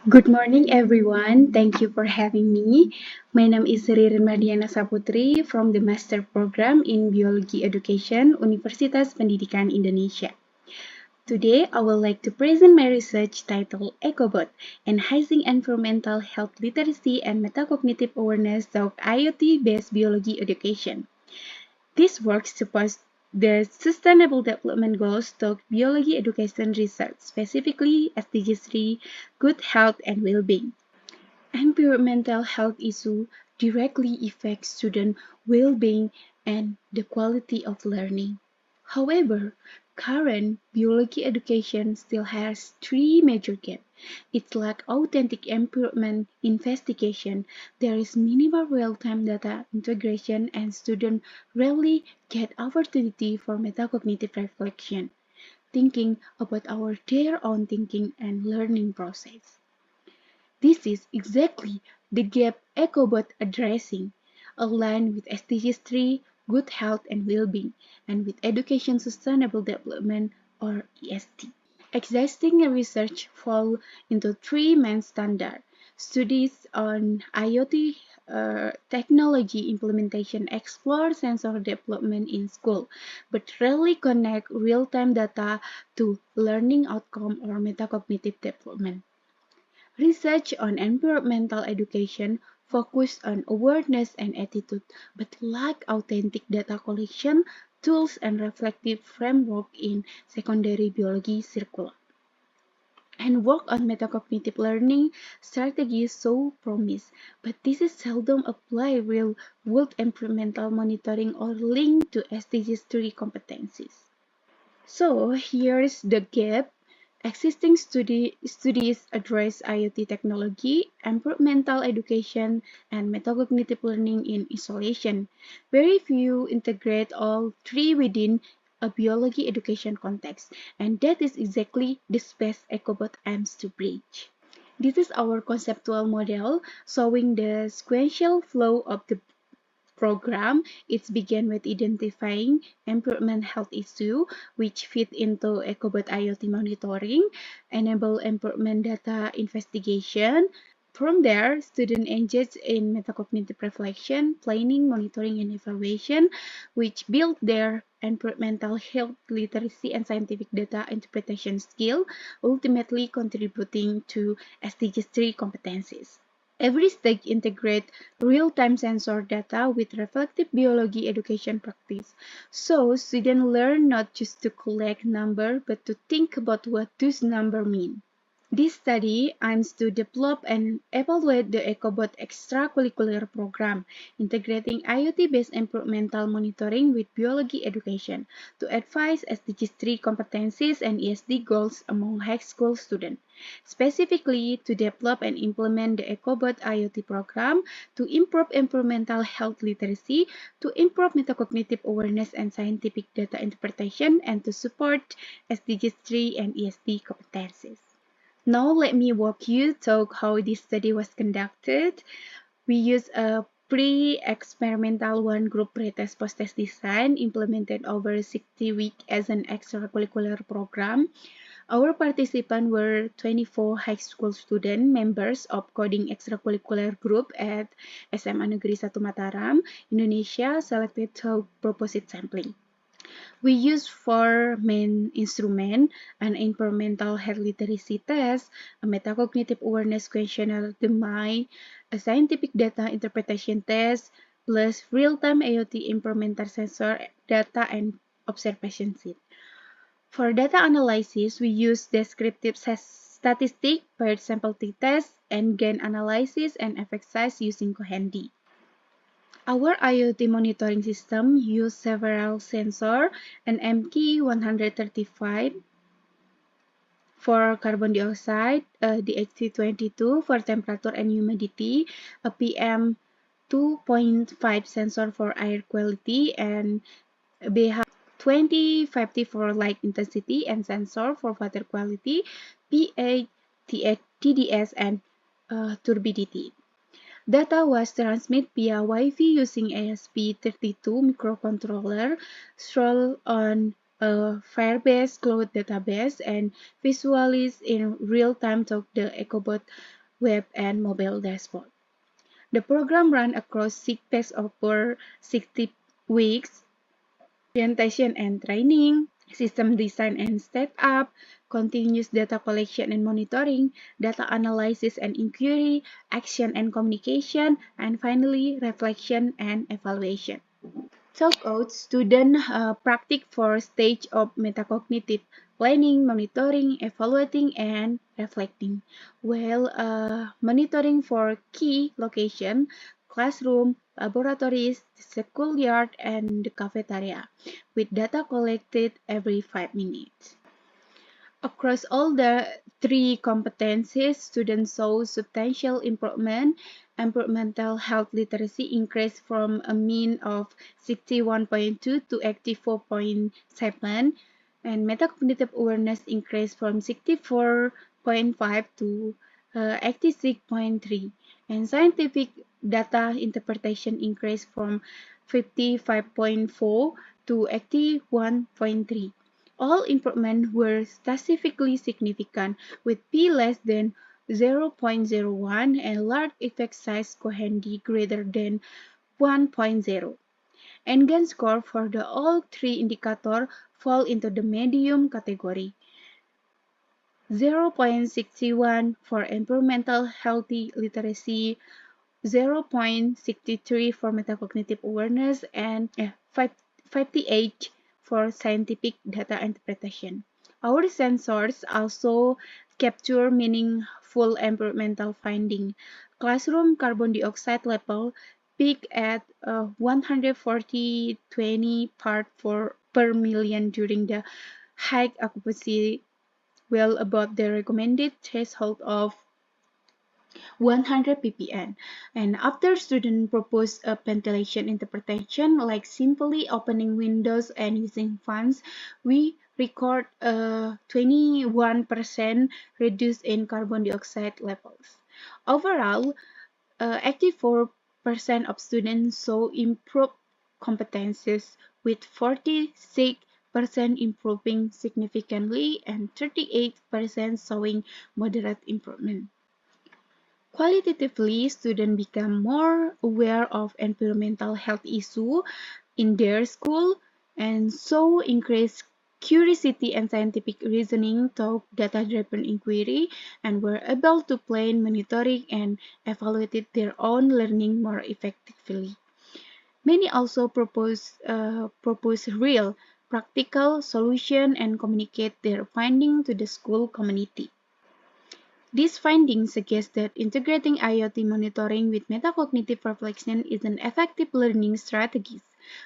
Good morning, everyone. Thank you for having me. My name is Mardiana Saputri from the Master Program in Biology Education, Universitas Pendidikan Indonesia. Today, I would like to present my research titled ICoBESD, Enhancing Environmental Health Literacy and Metacognitive Awareness Through IoT-Based Biology Education. This work supports the Sustainable Development Goals through biology education research, specifically SDGs 3, good health and well-being. Environmental health issues directly affect student well-being and the quality of learning. However, current biology education still has three major gaps. It lacks authentic environment investigation, there is minimal real-time data integration, and students rarely get opportunity for metacognitive reflection, thinking about their own thinking and learning process. This is exactly the gap ICoBESD addressing, aligned with SDGs 3, good health and well-being, and with education sustainable development or ESD. Existing research fall into three main standards. Studies on IoT technology implementation explore sensor development in school, but rarely connect real-time data to learning outcome or metacognitive development. Research on environmental education focused on awareness and attitude, but lack authentic data collection, tools, and reflective framework in secondary biology curricula. And work on metacognitive learning strategies show promise, but this is seldom applied real-world environmental monitoring or linked to SDGs 3 competencies. So here's the gap. Existing studies address IoT technology, environmental education, and metacognitive learning in isolation. Very few integrate all three within a biology education context, and that is exactly the space ICoBESD aims to bridge. This is our conceptual model showing the sequential flow of the program. It began with identifying environment health issue, which fit into ICoBESD IoT monitoring, enable environment data investigation. From there, students engage in metacognitive reflection, planning, monitoring, and evaluation, which build their environmental health literacy and scientific data interpretation skill, ultimately contributing to SDGs 3 competencies. Every stage integrates real-time sensor data with reflective biology education practice. So students learn not just to collect numbers, but to think about what those numbers mean. This study aims to develop and evaluate the ICoBESD extracurricular program, integrating IoT-based environmental monitoring with biology education to advise SDGs 3 competencies and ESD goals among high school students. Specifically, to develop and implement the ICoBESD IoT program, to improve environmental health literacy, to improve metacognitive awareness and scientific data interpretation, and to support SDGs 3 and ESD competencies. Now let me walk you through how this study was conducted. We used a pre-experimental one-group pretest post-test design implemented over 60 weeks as an extracurricular program. Our participants were 24 high school student members of coding extracurricular group at SMA Negeri 1 Mataram, Indonesia, selected through proposed sampling. We use four main instruments: an environmental health literacy test, a metacognitive awareness questionnaire, the MI, a scientific data interpretation test, plus real-time IoT environmental sensor data and observation sheet. For data analysis, we use descriptive statistic, paired sample t-test, and gain analysis and effect size using CoHandy. Our IoT monitoring system uses several sensors: an MK135 for carbon dioxide, the HT22 for temperature and humidity, a PM2.5 sensor for air quality, and BH2050 for light intensity and sensor for water quality, pH, TDS, and turbidity. Data was transmitted via Wi-Fi using ASP32 microcontroller installed on a Firebase cloud database, and visualize in real time to the ICoBESD web and mobile dashboard. The program ran across 6 days over 60 weeks, orientation and training, system design and setup, continuous data collection and monitoring, data analysis and inquiry, action and communication, and finally reflection and evaluation. Talk out student practice for stage of metacognitive planning, monitoring, evaluating, and reflecting. While monitoring for key location, classroom, laboratories, the schoolyard, and the cafeteria, with data collected every 5 minutes. Across all the three competencies, students saw substantial improvement. Environmental health literacy increased from a mean of 61.2 to 84.7, and metacognitive awareness increased from 64.5 to 86.3, and scientific data interpretation increased from 55.4 to 81.3. All improvements were statistically significant, with p less than 0.01 and large effect size coherent d greater than 1.0. Engan score for the all three indicators fall into the medium category. 0.61 for environmental healthy literacy, 0.63 for metacognitive awareness, and 58 for scientific data interpretation. Our sensors also capture meaningful environmental findings. Classroom carbon dioxide level peaked at 140-20 parts per million during the high occupancy, well above the recommended threshold of 100 ppm. And after students propose a ventilation interpretation like simply opening windows and using fans, we record a 21% reduce in carbon dioxide levels. Overall, 84% of students saw improved competencies, with 46% improving significantly and 38% showing moderate improvement. Qualitatively, students become more aware of environmental health issues in their school and so increased curiosity and scientific reasoning through data-driven inquiry, and were able to plan, monitoring, and evaluate their own learning more effectively. Many also propose real, practical solutions and communicate their findings to the school community. These findings suggest that integrating IoT monitoring with metacognitive reflection is an effective learning strategy.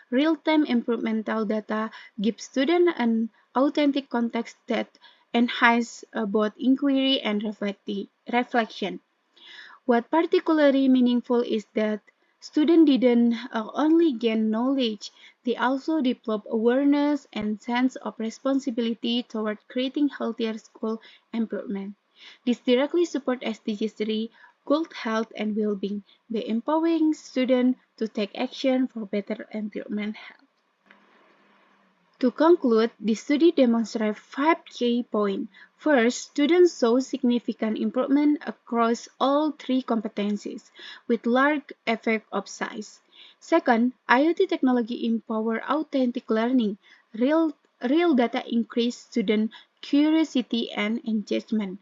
Real-time environmental data gives students an authentic context that enhances both inquiry and reflection. What particularly meaningful is that students didn't only gain knowledge, they also develop awareness and sense of responsibility toward creating healthier school environment. This directly supports SDG 3, good health and well-being, by empowering students to take action for better environment health. To conclude, the study demonstrates 5 key points. First, students saw significant improvement across all three competencies, with large effect of size. Second, IoT technology empower authentic learning. Real data increase student curiosity and engagement.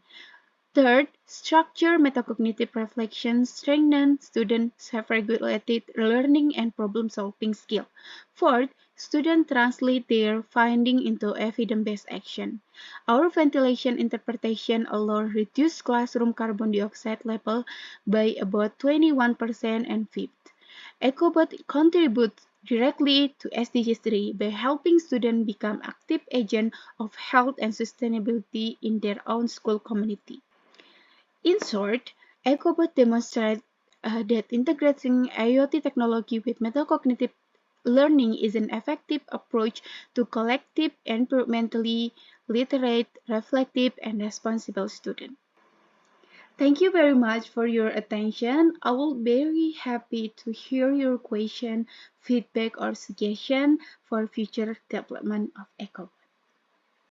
Third, structured metacognitive reflection strengthens student self-regulated learning and problem-solving skill. Fourth, students translate their findings into evidence-based action. Our ventilation interpretation allows reduced classroom carbon dioxide level by about 21%, and fifth, ICoBESD contributes directly to SDG 3 by helping students become active agents of health and sustainability in their own school community. In short, ICoBESD demonstrates that integrating IoT technology with metacognitive learning is an effective approach to collective, environmentally literate, reflective, and responsible students. Thank you very much for your attention. I will be very happy to hear your question, feedback, or suggestion for future development of ICoBESD.